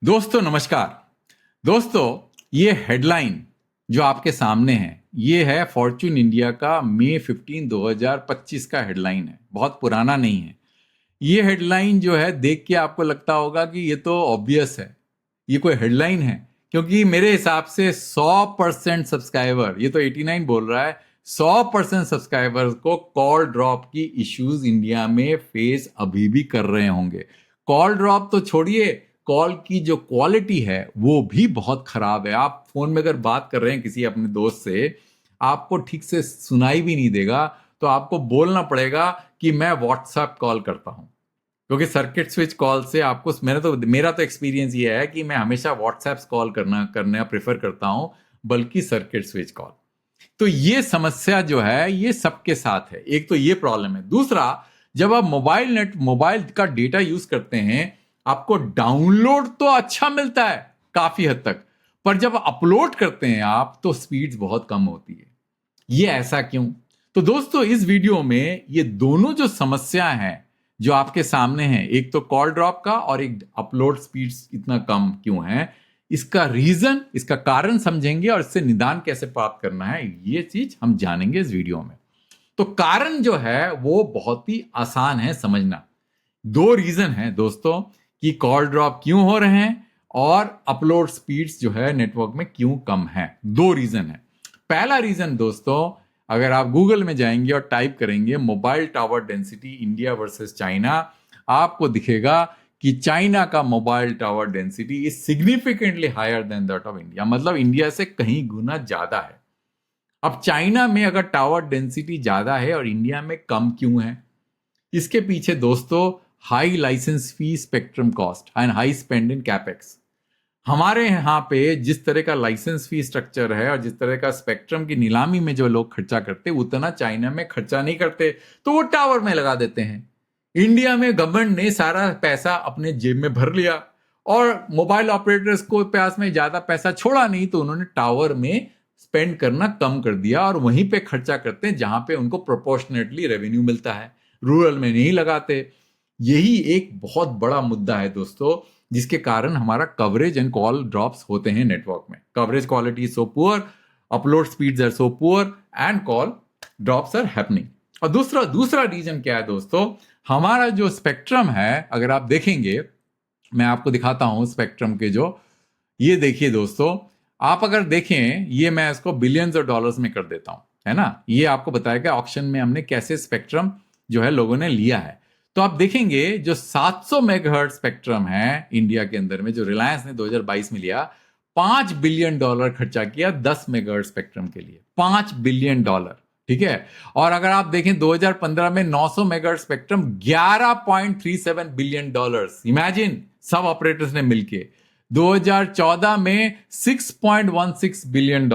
दोस्तों नमस्कार। दोस्तों, ये हेडलाइन जो आपके सामने है ये है फॉर्च्यून इंडिया का मई 15 2025 का हेडलाइन है। बहुत पुराना नहीं है। ये हेडलाइन जो है देख के आपको लगता होगा कि ये तो ऑब्वियस है, ये कोई हेडलाइन है, क्योंकि मेरे हिसाब से 100% सब्सक्राइबर, ये तो 89 बोल रहा है, 100% सब्सक्राइबर को कॉल ड्रॉप की इश्यूज इंडिया में फेस अभी भी कर रहे होंगे। कॉल ड्रॉप तो छोड़िए, कॉल की जो क्वालिटी है वो भी बहुत खराब है। आप फोन में अगर बात कर रहे हैं किसी अपने दोस्त से, आपको ठीक से सुनाई भी नहीं देगा, तो आपको बोलना पड़ेगा कि मैं व्हाट्सएप कॉल करता हूं, क्योंकि सर्किट स्विच कॉल से आपको मेरा तो एक्सपीरियंस ये है कि मैं हमेशा व्हाट्सएप कॉल करना प्रेफर करता हूं, बल्कि सर्किट स्विच कॉल। तो ये समस्या जो है ये सबके साथ है। एक तो ये प्रॉब्लम है। दूसरा, जब आप मोबाइल का डेटा यूज करते हैं, आपको डाउनलोड तो अच्छा मिलता है काफी हद तक, पर जब अपलोड करते हैं आप तो स्पीड्स बहुत कम होती है। ये ऐसा क्यों? तो दोस्तों, इस वीडियो में ये दोनों जो समस्या हैं जो आपके सामने हैं, एक तो कॉल ड्रॉप का और एक अपलोड स्पीड्स इतना कम क्यों है, इसका रीजन, इसका कारण समझेंगे और इससे निदान कैसे प्राप्त करना है, ये चीज हम जानेंगे इस वीडियो में। तो कारण जो है वो बहुत ही आसान है समझना। दो रीजन है दोस्तों कि कॉल ड्रॉप क्यों हो रहे हैं और अपलोड स्पीड्स जो है नेटवर्क में क्यों कम है। दो रीजन है। पहला रीजन दोस्तों, अगर आप गूगल में जाएंगे और टाइप करेंगे mobile tower density India versus China, आपको दिखेगा कि चाइना का mobile tower density is significantly higher than that of India, मतलब इंडिया से कहीं गुना ज्यादा है। अब चाइना में अगर टावर डेंसिटी ज्यादा है और इंडिया में कम क्यों है, इसके पीछे दोस्तों high licence fee, spectrum cost and high spend in capex. हमारे यहाँ पे जिस तरह का लाइसेंस फी स्ट्रक्चर है और जिस तरह का स्पेक्ट्रम की नीलामी में जो लोग खर्चा करते, उतना चाइना में खर्चा नहीं करते, तो वो टावर में लगा देते हैं। इंडिया में गवर्नमेंट ने सारा पैसा अपने जेब में भर लिया और मोबाइल ऑपरेटर्स को पास में ज्यादा पैसा छोड़ा नहीं, तो उन्होंने टावर में स्पेंड करना कम कर दिया और वहीं पे खर्चा करते हैं जहां पे उनको प्रोपोर्शनेटली रेवेन्यू मिलता है। रूरल में नहीं लगाते। यही एक बहुत बड़ा मुद्दा है दोस्तों, जिसके कारण हमारा कवरेज एंड कॉल ड्रॉप्स होते हैं नेटवर्क में। Coverage quality so poor, upload speeds are so poor and call drops are happening. और दूसरा रीजन क्या है दोस्तों, हमारा जो स्पेक्ट्रम है, अगर आप देखेंगे, मैं आपको दिखाता हूं स्पेक्ट्रम के जो, ये देखिए दोस्तों, आप अगर देखें, ये मैं इसको बिलियंस ऑफ डॉलर्स में कर देता हूं, है ना। ये आपको बताएगा ऑक्शन में हमने कैसे स्पेक्ट्रम जो है लोगों ने लिया है। तो आप देखेंगे जो 700 मेगाहर्ट्ज स्पेक्ट्रम है इंडिया के अंदर में, जो रिलायंस ने 2022 में लिया, $5 बिलियन खर्चा किया 10 मेगाहर्ट्ज स्पेक्ट्रम के लिए। $5 बिलियन, ठीक है। और अगर आप देखें 2015 में 900 मेगाहर्ट्ज स्पेक्ट्रम, $11.37 बिलियन। इमेजिन, सब ऑपरेटर्स ने मिलके। 2014 में $6.16 बिलियन।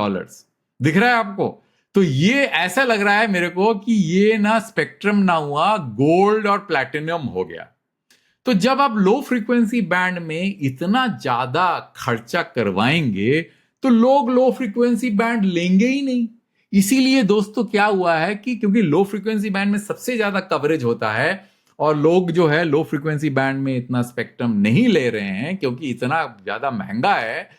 दिख रहा है आपको? तो ये ऐसा लग रहा है मेरे को कि ये ना स्पेक्ट्रम ना हुआ, गोल्ड और प्लैटिनम हो गया। तो जब आप लो फ्रीक्वेंसी बैंड में इतना ज्यादा खर्चा करवाएंगे तो लोग लो फ्रीक्वेंसी बैंड लेंगे ही नहीं। इसीलिए दोस्तों क्या हुआ है कि क्योंकि लो फ्रीक्वेंसी बैंड में सबसे ज्यादा कवरेज होता है और लोग जो है लो फ्रीक्वेंसी बैंड में इतना स्पेक्ट्रम नहीं ले रहे हैं क्योंकि इतना ज्यादा महंगा है,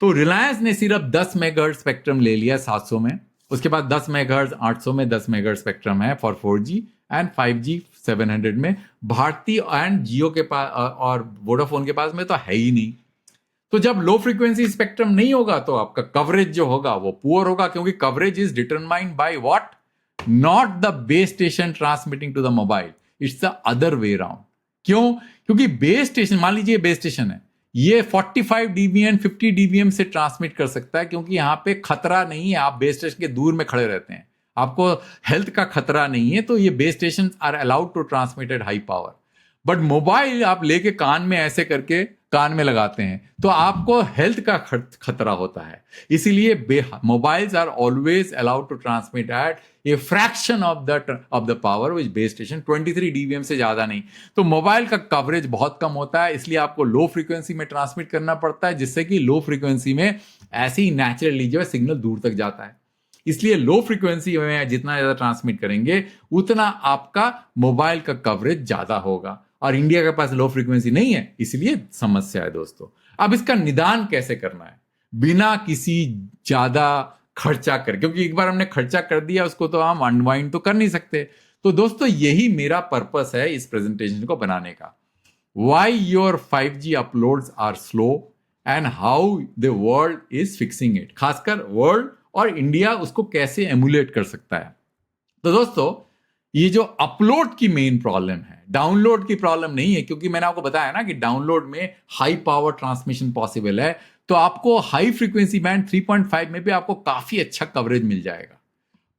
तो रिलायंस ने सिर्फ 10 मेगाहर्ट्ज स्पेक्ट्रम ले लिया 700 में। उसके बाद 10 मेगाहर्ट्ज 800 में 10 मेगाहर्ट्ज स्पेक्ट्रम है फॉर 4G एंड 5G 700 में। भारती एंड जियो के पास और वोडाफोन के पास में तो है ही नहीं। तो जब लो फ्रीक्वेंसी स्पेक्ट्रम नहीं होगा तो आपका कवरेज जो होगा वो पुअर होगा, क्योंकि coverage is determined by what, not the base station transmitting to the mobile, it's the other way round. क्यों? क्योंकि बेस स्टेशन, मान लीजिए बेस स्टेशन है, ये 45 dBm 50 dBm से ट्रांसमिट कर सकता है, क्योंकि यहां पे खतरा नहीं है, आप बेस स्टेशन के दूर में खड़े रहते हैं, आपको हेल्थ का खतरा नहीं है, तो ये base station are allowed to transmit at high power. But mobile आप लेके कान में ऐसे करके कान में लगाते हैं तो आपको हेल्थ का खतरा होता है। इसीलिए mobiles are always allowed to transmit at a fraction of the power which base station, 23 dBm से ज्यादा नहीं। तो मोबाइल का कवरेज बहुत कम होता है, इसलिए आपको लो फ्रीक्वेंसी में ट्रांसमिट करना पड़ता है, जिससे कि लो फ्रीक्वेंसी में ऐसे ही नेचुरली जो है सिग्नल दूर तक जाता है। इसलिए लो फ्रीक्वेंसी में जितना ज्यादा ट्रांसमिट करेंगे उतना आपका मोबाइल का कवरेज ज्यादा होगा। और इंडिया के पास लो फ्रीक्वेंसी नहीं है, इसलिए समस्या है दोस्तों। अब इसका निदान कैसे करना है बिना किसी ज्यादा खर्चा कर, क्योंकि एक बार हमने खर्चा कर दिया उसको तो हम अनवाइंड तो कर नहीं सकते। तो दोस्तों यही मेरा पर्पस है इस प्रेजेंटेशन को बनाने का। Why your 5G uploads are slow and how the world is fixing it, खासकर वर्ल्ड और इंडिया उसको कैसे एमुलेट कर सकता है। तो दोस्तों ये जो अपलोड की मेन प्रॉब्लम है, डाउनलोड की प्रॉब्लम नहीं है, क्योंकि मैंने आपको बताया ना कि डाउनलोड में हाई पावर ट्रांसमिशन पॉसिबल है, तो आपको हाई फ्रीक्वेंसी बैंड 3.5 में भी आपको काफी अच्छा कवरेज मिल जाएगा,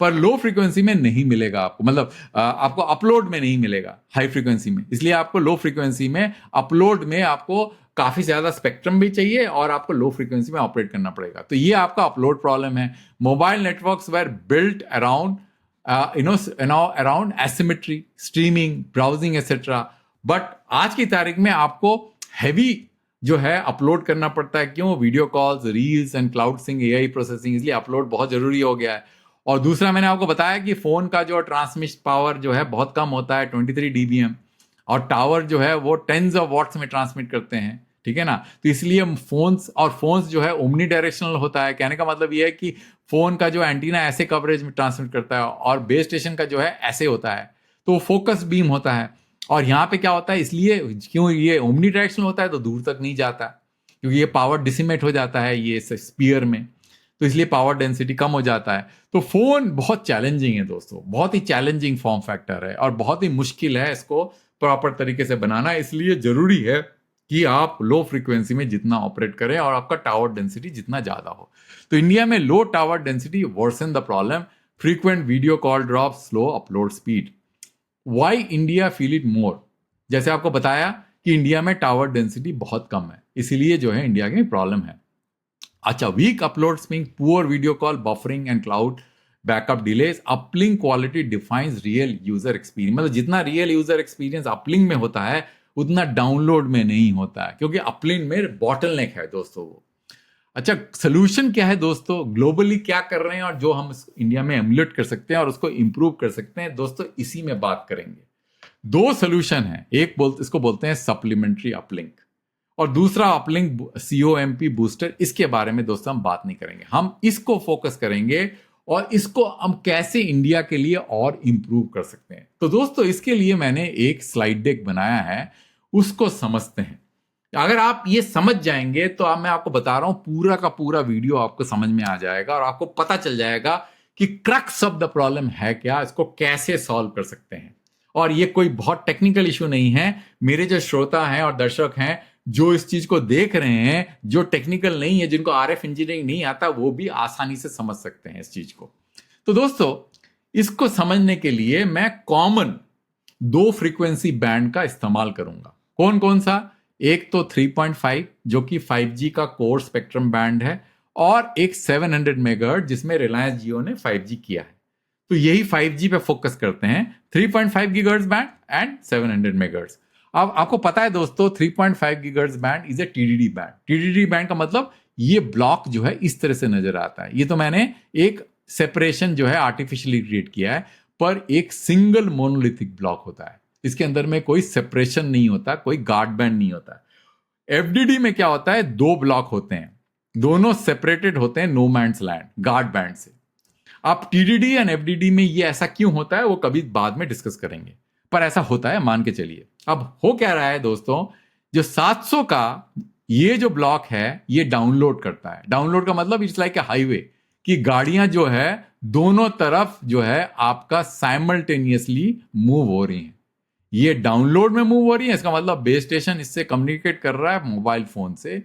पर लो फ्रीक्वेंसी में नहीं मिलेगा आपको, मतलब आपको अपलोड में नहीं मिलेगा हाई फ्रीक्वेंसी में। इसलिए आपको लो फ्रीक्वेंसी में अपलोड में आपको काफी ज्यादा स्पेक्ट्रम भी चाहिए और आपको लो फ्रीक्वेंसी में ऑपरेट करना पड़ेगा। तो ये आपका अपलोड प्रॉब्लम है। Mobile networks were built around around asymmetry, streaming, browsing etcetera, but आज की तारीख में आपको हैवी जो है अपलोड करना पड़ता है। क्यों? Video calls, reels and cloud sync, AI processing, इसलिए अपलोड बहुत जरूरी हो गया है। और दूसरा मैंने आपको बताया कि फोन का जो ट्रांसमिशन पावर जो है बहुत कम होता है, 23 dBm, और टावर जो है वो टेंस ऑफ वॉट्स में ट्रांसमिट करते हैं, ठीक है ना। तो इसलिए फोन्स जो है ओमनी डायरेक्शनल होता है। कहने का मतलब ये है कि फोन का जो एंटीना ऐसे कवरेज में ट्रांसमिट करता है और बेस स्टेशन का जो है ऐसे होता है, तो फोकस बीम होता है। और यहाँ पे क्या होता है, इसलिए क्यों ये ओमनी डायरेक्शनल होता है तो दूर तक नहीं जाता, क्योंकि ये पावर डिसिमेट हो जाता है ये स्पीयर में, तो इसलिए पावर डेंसिटी कम हो जाता है। तो फोन बहुत चैलेंजिंग है दोस्तों, बहुत ही चैलेंजिंग फॉर्म फैक्टर है और बहुत ही मुश्किल है इसको प्रॉपर तरीके से बनाना। इसलिए जरूरी है कि आप लो फ्रीक्वेंसी में जितना ऑपरेट करें और आपका टावर डेंसिटी जितना ज्यादा हो। तो इंडिया में low tower density worsen the problem, frequent video call drop, slow upload speed. Why India feel it more? जैसे आपको बताया कि इंडिया में टावर डेंसिटी बहुत कम है, इसीलिए जो है इंडिया में प्रॉब्लम है। अच्छा, weak upload speed, poor video call, buffering and cloud backup delays, uplink quality defines real user experience. मतलब जितना रियल यूजर एक्सपीरियंस अपलिंक में होता है उतना डाउनलोड में नहीं होता है, क्योंकि अपलिंक में बॉटलनेक है दोस्तों वो। अच्छा, सोल्यूशन क्या है दोस्तों, ग्लोबली क्या कर रहे हैं और जो हम इंडिया में एमुलेट कर सकते हैं और उसको इंप्रूव कर सकते हैं दोस्तों, इसी में बात करेंगे। दो सोल्यूशन है, एक इसको बोलते हैं सप्लीमेंट्री अपलिंक और दूसरा अपलिंक COMP बूस्टर। इसके बारे में दोस्तों हम बात नहीं करेंगे, हम इसको फोकस करेंगे और इसको हम कैसे इंडिया के लिए और इंप्रूव कर सकते हैं। तो दोस्तों इसके लिए मैंने एक स्लाइड डेक बनाया है, उसको समझते हैं। अगर आप ये समझ जाएंगे तो अब मैं आपको बता रहा हूं पूरा का पूरा वीडियो आपको समझ में आ जाएगा और आपको पता चल जाएगा कि क्रक्स ऑफ द प्रॉब्लम है क्या, इसको कैसे सॉल्व कर सकते हैं। और ये कोई बहुत टेक्निकल इशू नहीं है। मेरे जो श्रोता हैं और दर्शक हैं जो इस चीज को देख रहे हैं, जो टेक्निकल नहीं है, जिनको RF इंजीनियरिंग नहीं आता, वो भी आसानी से समझ सकते हैं इस चीज को। तो दोस्तों इसको समझने के लिए मैं कॉमन दो फ्रीक्वेंसी बैंड का इस्तेमाल करूंगा। कौन कौन सा? एक तो 3.5 जो कि 5G का कोर स्पेक्ट्रम बैंड है, और एक 700 मेगाहर्ट्ज जिसमें रिलायंस जियो ने 5G किया है। तो यही 5G पे फोकस करते हैं, 3.5 गीगाहर्ट्ज बैंड एंड 700 मेगाहर्ट्ज। अब आपको पता है दोस्तों 3.5 gigahertz band is A TDD band. TDD band का मतलब ये ब्लॉक जो है इस तरह से नजर आता है। ये तो मैंने एक सेपरेशन जो है आर्टिफिशियली क्रिएट किया है, पर एक सिंगल मोनोलिथिक ब्लॉक होता है, इसके अंदर में कोई सेपरेशन नहीं होता, कोई गार्ड बैंड नहीं होता। FDD में क्या होता है, दो ब्लॉक होते हैं, दोनों सेपरेटेड होते हैं no man's land guard band से। अब TDD एंड FDD में ये ऐसा क्यों होता है वो कभी बाद में डिस्कस करेंगे, पर ऐसा होता है, मान के चलिए। अब हो क्या रहा है दोस्तों, जो 700 का ये जो ब्लॉक है ये डाउनलोड करता है। डाउनलोड का मतलब इट्स लाइक ए हाईवे, कि गाड़ियां जो है दोनों तरफ जो है आपका साइमल्टेनियसली मूव हो रही हैं। ये डाउनलोड में मूव हो रही है, इसका मतलब बेस स्टेशन इससे कम्युनिकेट कर रहा है मोबाइल फोन से,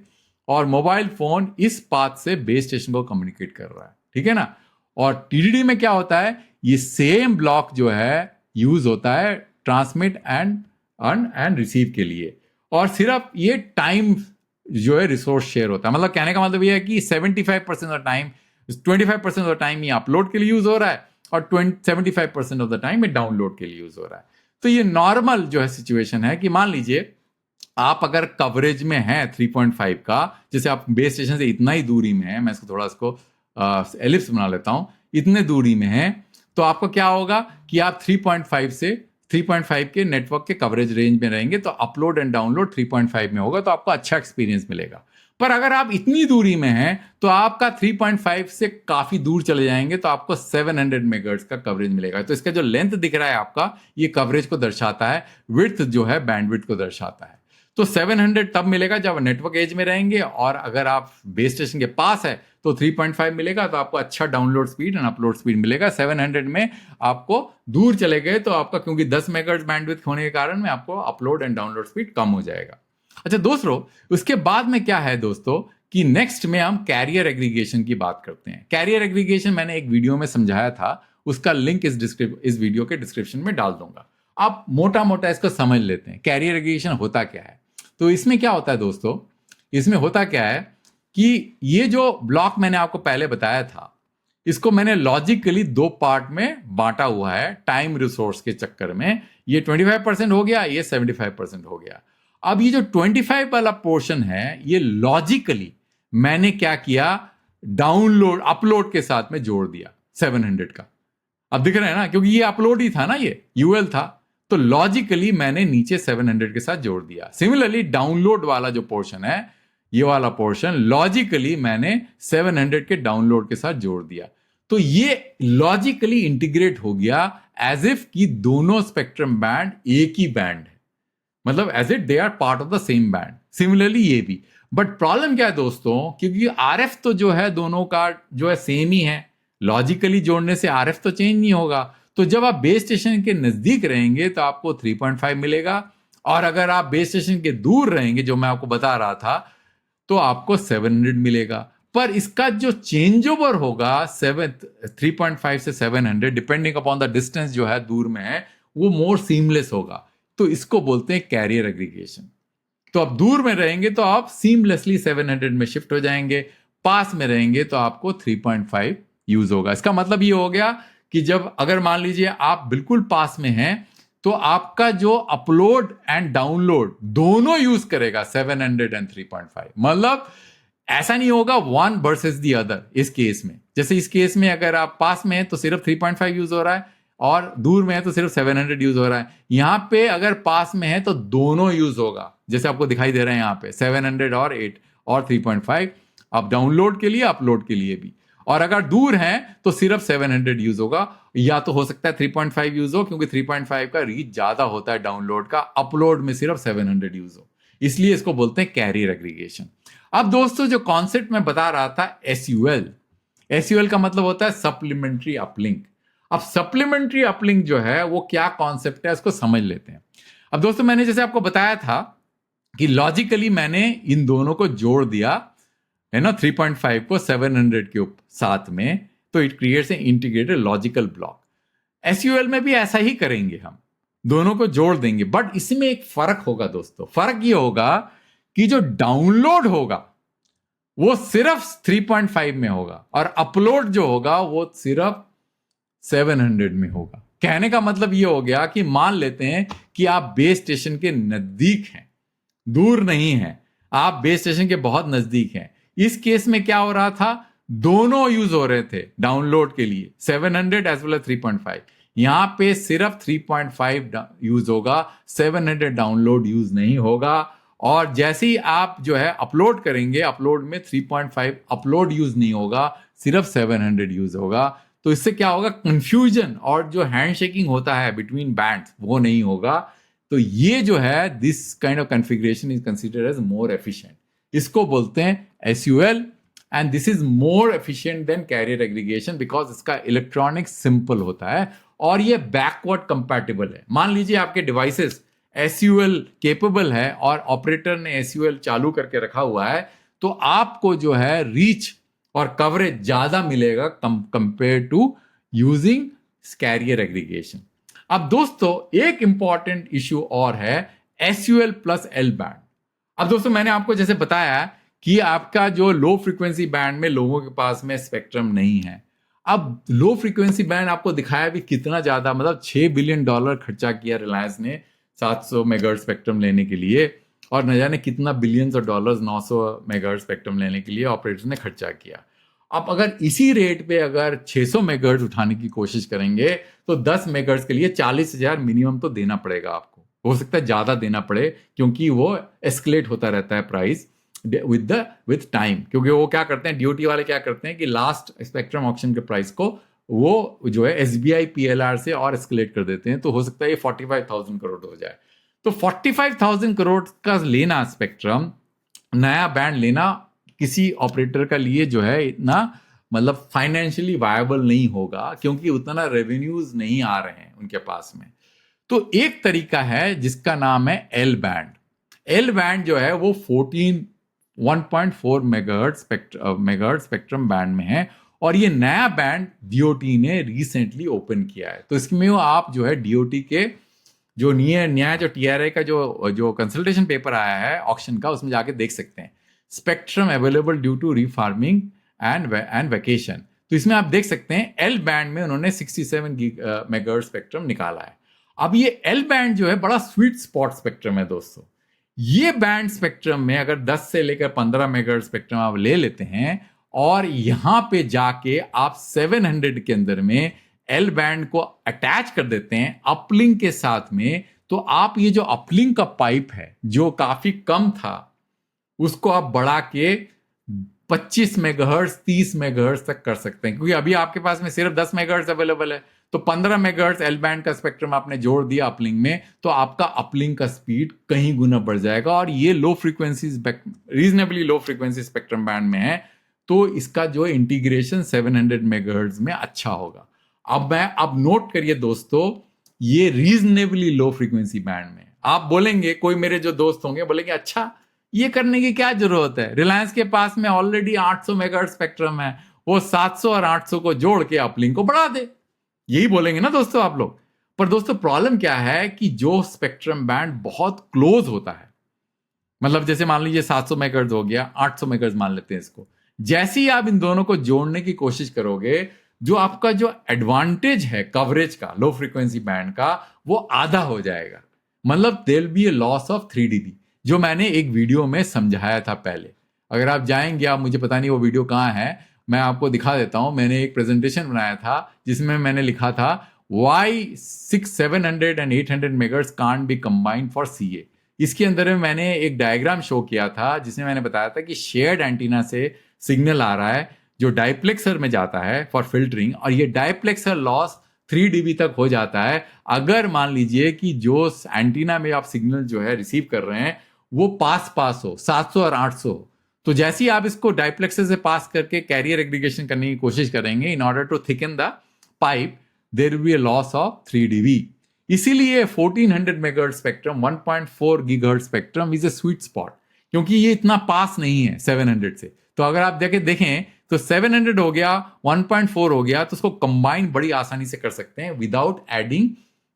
और मोबाइल फोन इस पाथ से बेस स्टेशन को कम्युनिकेट कर रहा है, ठीक है ना। और TDD में क्या होता है, ये सेम ब्लॉक जो है यूज होता है ट्रांसमिट एंड रिसीव के लिए, और सिर्फ ये टाइम जो है रिसोर्स शेयर होता है। मतलब कहने का मतलब ये है कि 75% ऑफ टाइम, 25% ऑफ टाइम ये अपलोड के लिए यूज हो रहा है और 75% ऑफ द टाइम ये डाउनलोड के लिए यूज हो रहा है। तो ये नॉर्मल जो है सिचुएशन है कि मान लीजिए आप अगर कवरेज में है 3.5 का, जैसे आप बेस स्टेशन से इतना ही दूरी में है, मैं इसको थोड़ा इसको एलिप्स बना लेता हूं, इतने दूरी में है, तो आपको क्या होगा कि आप 3.5 से 3.5 के नेटवर्क के कवरेज रेंज में रहेंगे तो अपलोड एंड डाउनलोड 3.5 में होगा, तो आपको अच्छा एक्सपीरियंस मिलेगा। पर अगर आप इतनी दूरी में हैं तो आपका 3.5 से काफी दूर चले जाएंगे तो आपको 700 मेगाहर्ट्ज का कवरेज मिलेगा। तो इसका जो लेंथ दिख रहा है आपका, ये कवरेज को दर्शाता है, विड्थ जो है बैंडविड्थ को दर्शाता है। तो 700 तब मिलेगा जब नेटवर्क एज में रहेंगे, और अगर आप बेस स्टेशन के पास है तो 3.5 मिलेगा, तो आपको अच्छा download speed and upload speed मिलेगा। 700 में आपको दूर चले गए तो आपका, क्योंकि 10 मेगाहर्ट्ज बैंडविड्थ होने के कारण में आपको अपलोड एंड डाउनलोड स्पीड कम हो जाएगा। अच्छा दोस्तों, उसके बाद में क्या है दोस्तों कि नेक्स्ट में हम कैरियर एग्रीगेशन की बात करते हैं। कैरियर एग्रीगेशन मैंने एक वीडियो में समझाया था, उसका लिंक इस वीडियो के डिस्क्रिप्शन में डाल दूंगा। आप मोटा मोटा इसको समझ लेते हैं, कैरियर एग्रीगेशन होता क्या है। तो इसमें क्या होता है दोस्तों, इसमें होता क्या है कि ये जो ब्लॉक मैंने आपको पहले बताया था, इसको मैंने लॉजिकली दो पार्ट में बांटा हुआ है टाइम रिसोर्स के चक्कर में। ये 25% हो गया, ये 75% हो गया। अब ये जो 25 वाला पोर्शन है, ये लॉजिकली मैंने क्या किया, डाउनलोड अपलोड के साथ में जोड़ दिया 700 का। अब दिख रहा है ना, क्योंकि ये अपलोड ही था ना, ये यूएल था, तो लॉजिकली मैंने नीचे 700 के साथ जोड़ दिया। सिमिलरली डाउनलोड वाला जो पोर्शन है, ये वाला पोर्शन लॉजिकली मैंने 700 के डाउनलोड के साथ जोड़ दिया। तो ये लॉजिकली इंटीग्रेट हो गया एज इफ कि दोनों स्पेक्ट्रम बैंड एक ही बैंड है, मतलब as it they are part of the same band. Similarly ये भी, बट प्रॉब्लम क्या है दोस्तों, क्योंकि आरएफ तो जो है दोनों का जो है सेम ही है, लॉजिकली जोड़ने से आरएफ तो चेंज नहीं होगा। तो जब आप बेस स्टेशन के नजदीक रहेंगे तो आपको 3.5 मिलेगा, और अगर आप बेस स्टेशन के दूर रहेंगे, जो मैं आपको बता रहा था, तो आपको 700 मिलेगा। पर इसका जो चेंज ओवर होगा 3.5 से 700 डिपेंडिंग अपॉन द डिस्टेंस जो है दूर में है, वो मोर सीमलेस होगा। तो इसको बोलते हैं कैरियर एग्रीगेशन। तो आप दूर में रहेंगे तो आप सीमलेसली 700 में शिफ्ट हो जाएंगे, पास में रहेंगे तो आपको 3.5 यूज होगा। इसका मतलब ये हो गया कि जब अगर मान लीजिए आप बिल्कुल पास में हैं तो आपका जो अपलोड एंड डाउनलोड दोनों यूज करेगा 700 एंड 3.5। मतलब ऐसा नहीं होगा वन वर्सेस दी अदर। इस केस में, जैसे इस केस में अगर आप पास में हैं तो सिर्फ 3.5 यूज हो रहा है, और दूर में है तो सिर्फ 700 यूज हो रहा है। यहां पे अगर पास में है तो दोनों यूज होगा, जैसे आपको दिखाई दे रहा है यहां पे 700 और 8 और 3.5, अब डाउनलोड के लिए अपलोड के लिए भी। और अगर दूर है तो सिर्फ 700 यूज होगा, या तो हो सकता है 3.5 यूज हो, क्योंकि 3.5 का रीच ज्यादा होता है डाउनलोड का, अपलोड में सिर्फ 700 यूज हो, इसलिए इसको बोलते हैं कैरियर एग्रीगेशन। अब दोस्तों जो कॉन्सेप्ट मैं बता रहा था एसयूएल का मतलब होता है सप्लीमेंट्री अपलिंक। अब सप्लीमेंट्री अपलिंक जो है वो क्या कॉन्सेप्ट है, उसको समझ लेते हैं। अब दोस्तों मैंने जैसे आपको बताया था कि लॉजिकली मैंने इन दोनों को जोड़ दिया है ना, 3.5 को 700 के साथ में, तो it creates a integrated logical block. SUL में भी ऐसा ही करेंगे, हम दोनों को जोड़ देंगे। बट इसमें एक फर्क होगा दोस्तों, फर्क ये होगा कि जो डाउनलोड होगा वो सिर्फ 3.5 में होगा, और अपलोड जो होगा वो सिर्फ 700 में होगा। कहने का मतलब ये हो गया कि मान लेते हैं कि आप बेस स्टेशन के नजदीक हैं, दूर नहीं हैं, आप बेस स्टेशन के बहुत नजदीक हैं। इस केस में क्या हो रहा था, दोनों यूज हो रहे थे डाउनलोड के लिए, 700 एज वेल एज 3.5। यहां पे सिर्फ 3.5 यूज होगा, 700 डाउनलोड यूज नहीं होगा। और जैसे ही आप जो है अपलोड करेंगे, अपलोड में 3.5 अपलोड यूज नहीं होगा, सिर्फ 700 यूज होगा। तो इससे क्या होगा, कंफ्यूजन और जो हैंडशेकिंग होता है बिटवीन बैंड्स वो नहीं होगा। तो ये जो है, this kind of configuration is considered as more efficient. इसको बोलते हैं SUL, and this is more efficient than carrier aggregation because इसका इलेक्ट्रॉनिक सिंपल होता है और ये बैकवर्ड कंपैटिबल है। मान लीजिए आपके डिवाइसेस एसयूएल केपेबल है और ऑपरेटर ने एसयूएल चालू करके रखा हुआ है, तो आपको जो है रीच और कवरेज ज्यादा मिलेगा compare to using carrier aggregation. अब दोस्तों एक इंपॉर्टेंट इश्यू और है एसयूएल प्लस एल बैंड। अब दोस्तों मैंने आपको जैसे बताया कि आपका जो लो फ्रीक्वेंसी बैंड में लोगों के पास में स्पेक्ट्रम नहीं है। अब लो फ्रीक्वेंसी बैंड आपको दिखाया भी कितना ज्यादा, मतलब $6 बिलियन खर्चा किया रिलायंस ने 700 मेगाहर्ट्ज स्पेक्ट्रम लेने के लिए, और न जाने कितना billions of dollars 900 megahertz spectrum लेने के लिए ऑपरेटर्स ने खर्चा किया। अब अगर इसी रेट पे अगर 600 मेगाहर्ट्ज उठाने की कोशिश करेंगे तो 10 मेगाहर्ट्ज के लिए 40,000 मिनिमम तो देना पड़ेगा आपको। हो सकता है ज्यादा देना पड़े, क्योंकि वो एस्केलेट होता रहता है प्राइस विद टाइम। क्योंकि वो क्या करते हैं, डीओटी वाले क्या करते हैं कि लास्ट स्पेक्ट्रम ऑक्शन के प्राइस को वो जो है एसबीआई पीएलआर से और एस्केलेट कर देते हैं। तो हो सकता है ये 45,000 करोड़ हो जाए। तो 45,000 करोड़ का लेना स्पेक्ट्रम, नया बैंड लेना किसी ऑपरेटर का लिए जो है इतना मतलब फाइनेंशियली वायबल नहीं होगा, क्योंकि उतना रेवेन्यूज नहीं आ रहे हैं उनके पास में। तो एक तरीका है जिसका नाम है एल बैंड। एल बैंड जो है वो 1.4 मेगाहर्ट्ज स्पेक्ट्रम बैंड में है, और ये नया बैंड डीओटी ने रिसेंटली ओपन किया है। तो इसमें आप जो है डीओटी के जो न्याय जो टीआरआई का जो कंसल्टेशन पेपर आया है ऑक्शन का, उसमें जाके देख सकते हैं spectrum available due to refarming and vacation. तो इसमें आप देख सकते हैं एल बैंड में उन्होंने 67 मेगाहर्ट्ज स्पेक्ट्रम निकाला है। अब ये एल बैंड जो है बड़ा स्वीट स्पॉट स्पेक्ट्रम है दोस्तों। ये बैंड स्पेक्ट्रम में अगर 10 से लेकर 15 मेगाहर्ट्ज स्पेक्ट्रम आप ले लेते हैं और यहां पे जाके आप 700 के अंदर में एल बैंड को अटैच कर देते हैं अपलिंक के साथ में, तो आप ये जो अपलिंक का पाइप है जो काफी कम था उसको आप बढ़ा के 25 मेगाहर्ट्ज 30 मेगाहर्ट्ज तक कर सकते हैं। क्योंकि अभी आपके पास में सिर्फ 10 मेगाहर्ट्ज अवेलेबल है, तो 15 मेगाहर्ट्ज एल बैंड का स्पेक्ट्रम आपने जोड़ दिया अपलिंक में, तो आपका अपलिंक का स्पीड कहीं गुना बढ़ जाएगा। और ये low frequency reasonably low frequency spectrum band में है, तो इसका जो इंटीग्रेशन 700 मेगाहर्ट्ज में अच्छा होगा। अब नोट करिए दोस्तों, ये रीजनेबली लो फ्रीक्वेंसी बैंड में। आप बोलेंगे, कोई मेरे जो दोस्त होंगे बोलेंगे अच्छा ये करने की क्या जरूरत है, रिलायंस के पास में ऑलरेडी 800 मेगाहर्ट्ज स्पेक्ट्रम है, वो 700 और 800 को जोड़ के अपलिंक को बढ़ा दे। यही बोलेंगे ना दोस्तों आप लोग। पर दोस्तों प्रॉब्लम क्या है कि जो स्पेक्ट्रम बैंड बहुत क्लोज होता है, मतलब जैसे मान लीजिए 700 मेगाहर्ट्ज हो गया, 800 मेगाहर्ट्ज मान लेते हैं इसको, जैसे ही आप इन दोनों को जोड़ने की कोशिश करोगे, जो आपका जो एडवांटेज है कवरेज का लो फ्रीक्वेंसी बैंड का, वो आधा हो जाएगा। मतलब there will be a loss of 3 dB, जो मैंने एक वीडियो में समझाया था पहले। अगर आप जाएंगे, आप मुझे पता नहीं वो वीडियो कहाँ है, मैं आपको दिखा देता हूं। मैंने एक प्रेजेंटेशन बनाया था जिसमें मैंने लिखा था why 700 and 800 megahertz can't be combined for CA. इसके अंदर में मैंने एक डायग्राम शो किया था जिसमें मैंने बताया था कि शेयर्ड एंटीना से सिग्नल आ रहा है जो डायप्लेक्सर में जाता है फॉर फिल्टरिंग, और ये डायप्लेक्सर लॉस 3 dB तक हो जाता है अगर मान लीजिए कि जो एंटीना में आप सिग्नल जो है रिसीव कर रहे हैं वो पास हो 700 और 800। तो जैसे ही आप इसको डायप्लेक्सर से पास करके कैरियर एग्रीगेशन करने की कोशिश करेंगे in order to thicken the pipe, there will be a loss of 3 dB। इसीलिए 1400 megahertz spectrum 1.4 gigahertz spectrum is a sweet spot, क्योंकि ये इतना पास नहीं है 700 से। तो अगर आप देखें तो 700 हो गया, 1.4 हो गया, तो उसको कंबाइन बड़ी आसानी से कर सकते हैं विदाउट एडिंग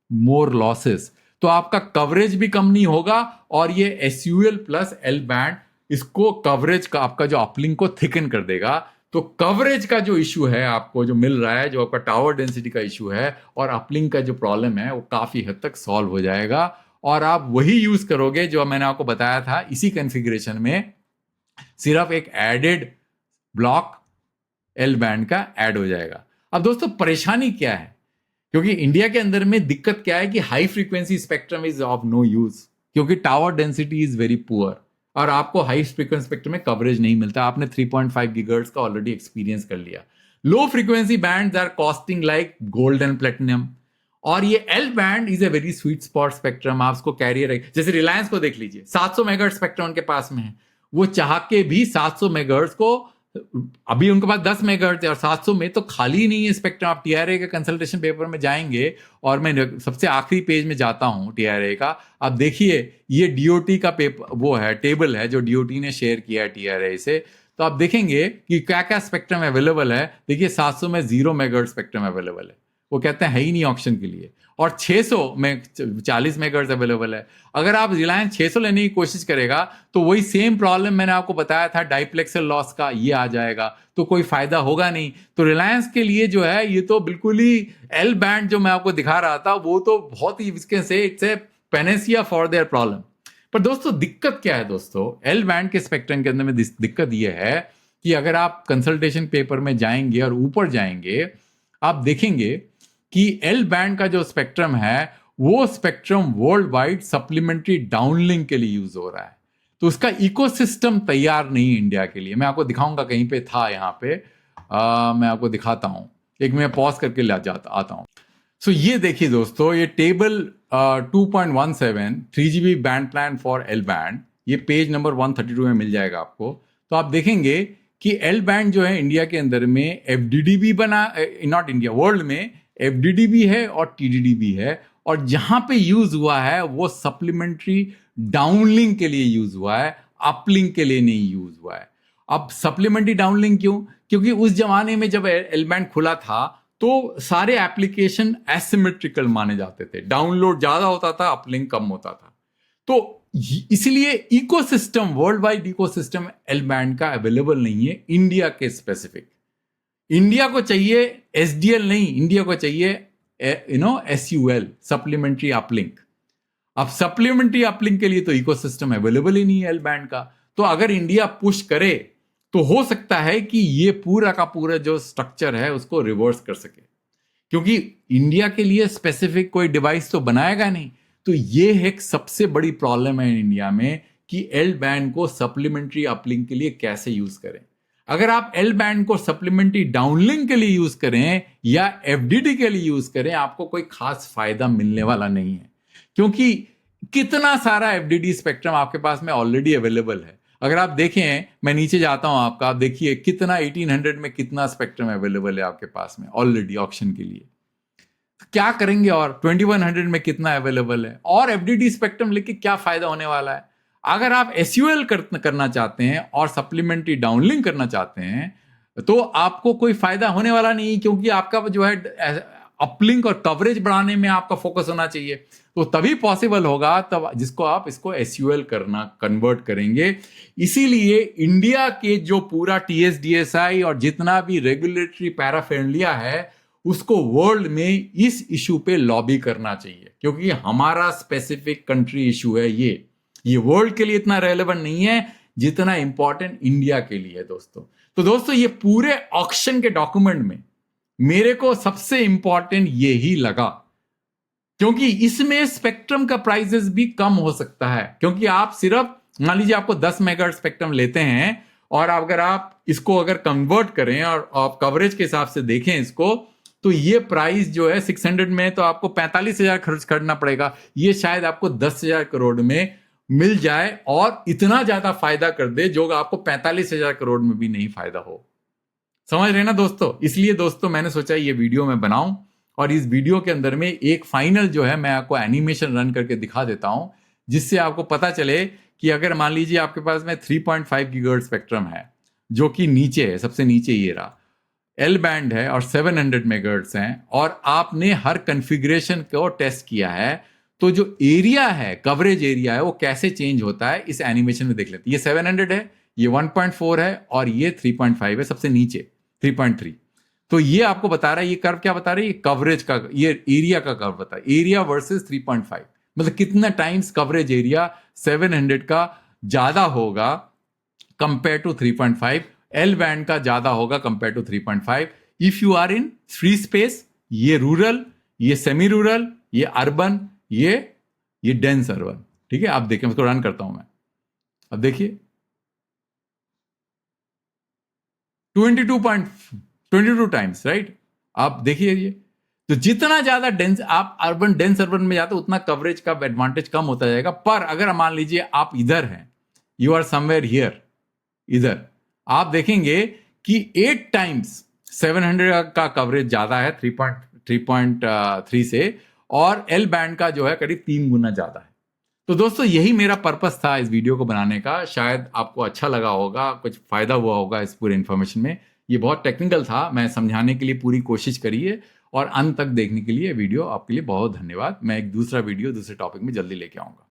मोर लॉसेस। तो आपका कवरेज भी कम नहीं होगा, और ये एसयूएल प्लस एल बैंड इसको कवरेज का आपका जो अपलिंक को थिकन कर देगा। तो कवरेज का जो इश्यू है आपको जो मिल रहा है, जो आपका टावर डेंसिटी का इश्यू है और अपलिंक का जो प्रॉब्लम है, वो काफी हद तक सॉल्व हो जाएगा। और आप वही यूज करोगे जो मैंने आपको बताया था, इसी कॉन्फ़िगरेशन में सिर्फ एक एडेड ब्लॉक एल बैंड का ऐड हो जाएगा। अब दोस्तों परेशानी क्या है, क्योंकि इंडिया के अंदर में दिक्कत क्या है कि high frequency spectrum is of no use, क्योंकि tower density is very poor और आपको हाई फ्रीक्वेंसी स्पेक्ट्रम में कवरेज नहीं मिलता। आपने 3.5 गीगाहर्ट्ज का ऑलरेडी एक्सपीरियंस कर लिया। Low frequency bands are costing like gold and platinum, और ये L band is a very sweet spot spectrum. आप उसको कैरियर, जैसे रिलायंस को देख लीजिए, 700 मेगाहर्ट्ज स्पेक्ट्रम उनके पास में है, वो चाह के भी 700 मेगाहर्ट्ज को, अभी उनके पास 10 मेगाहर्ट्ज है और 700 में तो खाली नहीं है स्पेक्ट्रम। आप टीआरए के कंसल्टेशन पेपर में जाएंगे और मैं सबसे आखिरी पेज में जाता हूं टीआरए का, आप देखिए ये डीओटी का पेपर वो है, टेबल है जो डीओटी ने शेयर किया है टीआरए से। तो आप देखेंगे कि क्या क्या स्पेक्ट्रम अवेलेबल है। देखिए 700 में 0 मेगाहर्ट्ज स्पेक्ट्रम अवेलेबल है, वो कहते हैं है ही नहीं ऑक्शन के लिए, और 600 में 40 मेगाहर्ट्ज अवेलेबल है। अगर आप रिलायंस 600 लेने की कोशिश करेगा तो वही सेम प्रॉब्लम मैंने आपको बताया था डाइप्लेक्सर लॉस का, ये आ जाएगा, तो कोई फायदा होगा नहीं। तो रिलायंस के लिए जो है ये तो बिल्कुल ही एल बैंड जो मैं आपको दिखा रहा था वो तो बहुत ही इसके से it's a Panacea for their problem. पर दोस्तों दिक्कत क्या है दोस्तों, एल बैंड के स्पेक्ट्रम के अंदर में दिक्कत ये है कि अगर आप कंसल्टेशन पेपर में जाएंगे और ऊपर जाएंगे, आप देखेंगे कि एल बैंड का जो स्पेक्ट्रम है वो spectrum world wide supplementary downlink के लिए यूज हो रहा है। तो उसका इकोसिस्टम तैयार नहीं है इंडिया के लिए। मैं आपको दिखाऊंगा, कहीं पे था यहाँ पे, मैं आपको दिखाता हूं। एक मैं पॉज करके ले जाता आता हूं। सो ये देखिए दोस्तों, ये table 2.17 3GB band plan for L band, ये पेज नंबर 132 में मिल जाएगा आपको। तो आप देखेंगे कि एल बैंड जो है इंडिया के अंदर में एफडीडी भी बना, नॉट इंडिया, वर्ल्ड में एफडीडी भी है और टीडीडी भी है, और जहां पे यूज हुआ है वो सप्लीमेंट्री डाउनलिंक के लिए यूज हुआ है, अपलिंक के लिए नहीं यूज हुआ है। अब सप्लीमेंट्री डाउनलिंक क्यों? क्योंकि उस जमाने में जब एल बैंड खुला था तो सारे एप्लीकेशन एसिमेट्रिकल माने जाते थे, डाउनलोड ज्यादा होता था, अपलिंक कम होता था। तो इसलिए ecosystem, world wide ecosystem L band का अवेलेबल नहीं है इंडिया के स्पेसिफिक। इंडिया को चाहिए एसडीएल नहीं, इंडिया को चाहिए एसयूएल, सप्लीमेंट्री अपलिंक। अब सप्लीमेंट्री अपलिंक के लिए तो इकोसिस्टम अवेलेबल ही नहीं है एल बैंड का। तो अगर इंडिया पुश करे तो हो सकता है कि ये पूरा का पूरा जो स्ट्रक्चर है उसको रिवर्स कर सके, क्योंकि इंडिया के लिए स्पेसिफिक कोई डिवाइस तो बनाएगा नहीं। तो ये एक सबसे बड़ी प्रॉब्लम है इंडिया में कि एल बैंड को सप्लीमेंट्री अपलिंक के लिए कैसे यूज करें। अगर आप एल बैंड को सप्लीमेंट्री डाउनलिंक के लिए यूज करें या एफडीडी के लिए यूज करें, आपको कोई खास फायदा मिलने वाला नहीं है, क्योंकि कितना सारा एफडीडी स्पेक्ट्रम आपके पास में ऑलरेडी अवेलेबल है। अगर आप देखें, मैं नीचे जाता हूं आपका, आप देखिए कितना 1800 में कितना स्पेक्ट्रम अवेलेबल है आपके पास में ऑलरेडी ऑक्शन के लिए। क्या करेंगे? और 2100 में कितना अवेलेबल है, और एफडीडी स्पेक्ट्रम लेके क्या फायदा होने वाला है? अगर आप एसयूएल करना चाहते हैं और सप्लीमेंट्री डाउनलिंक करना चाहते हैं तो आपको कोई फायदा होने वाला नहीं, क्योंकि आपका जो है अपलिंक और कवरेज बढ़ाने में आपका फोकस होना चाहिए। तो तभी पॉसिबल होगा तब जिसको आप इसको एसयूएल करना कन्वर्ट करेंगे। इसीलिए इंडिया के जो पूरा टीएसडीएसआई और जितना भी रेगुलेटरी पैराफेरनालिया है उसको वर्ल्ड में इस इशू पे लॉबी करना चाहिए, क्योंकि हमारा स्पेसिफिक कंट्री इशू है ये वर्ल्ड के लिए इतना रेलेवेंट नहीं है जितना इंपॉर्टेंट इंडिया के लिए है दोस्तों। तो दोस्तों, ये पूरे ऑक्शन के डॉक्यूमेंट में मेरे को सबसे इंपॉर्टेंट ये ही लगा, क्योंकि इसमें स्पेक्ट्रम का प्राइसेस भी कम हो सकता है। क्योंकि आप सिर्फ मान लीजिए आपको 10 मेगाहर्ट्ज स्पेक्ट्रम लेते हैं और अगर आप इसको अगर कन्वर्ट करें और आप कवरेज के हिसाब से देखें इसको, तो ये प्राइस जो है 600 में तो आपको 45,000 खर्च करना पड़ेगा। ये शायद आपको 10,000 करोड़ में मिल जाए और इतना ज्यादा फायदा कर दे जो आपको 45,000 करोड़ में भी नहीं फायदा हो। समझ रहे ना दोस्तों? इसलिए दोस्तों मैंने सोचा ये वीडियो मैं बनाऊं, और इस वीडियो के अंदर में एक फाइनल जो है मैं आपको एनिमेशन रन करके दिखा देता हूं, जिससे आपको पता चले कि अगर मान लीजिए आपके पास में 3.5 गीगाहर्ट्ज स्पेक्ट्रम है जो कि नीचे है, सबसे नीचे ये रहा, एल बैंड है और 700 मेगाहर्ट्ज हैं, और आपने हर कॉन्फ़िगरेशन को टेस्ट किया है, तो जो एरिया है, कवरेज एरिया है, वो कैसे चेंज होता है इस एनिमेशन में देख लेते हैं। ये 700 है, ये 1.4 है और ये 3.5 है, सबसे नीचे 3.3। तो ये आपको बता रहा है, ये कर्व क्या बता रहा है? ये कवरेज का, ये एरिया का कर्व बता है, एरिया वर्सेस 3.5, मतलब कितना टाइम्स कवरेज एरिया 700 का ज्यादा होगा कंपेयर टू 3.5, एल बैंड का ज्यादा होगा compare to 3.5 if you are in free space. ये रूरल, ये सेमी रूरल, ये अर्बन, ये डेंस अर्बन। ठीक है, आप देखिए, उसको रन करता हूं मैं। अब देखिए 22 टाइम्स, राइट? आप देखिए ये, तो जितना ज्यादा डेंस आप डेंस अर्बन में जाते उतना कवरेज का एडवांटेज कम होता जाएगा। पर अगर मान लीजिए आप इधर हैं, यू आर समवेयर हियर, इधर आप देखेंगे कि 8 टाइम्स 700 का कवरेज ज्यादा है 3.3 से, और एल बैंड का जो है करीब 3 गुना ज्यादा है। तो दोस्तों, यही मेरा पर्पस था इस वीडियो को बनाने का। शायद आपको अच्छा लगा होगा, कुछ फायदा हुआ होगा इस पूरे इन्फॉर्मेशन में। ये बहुत टेक्निकल था, मैं समझाने के लिए पूरी कोशिश करी है, और अंत तक देखने के लिए वीडियो आपके लिए बहुत धन्यवाद। मैं एक दूसरा वीडियो दूसरे टॉपिक में जल्दी लेके आऊंगा।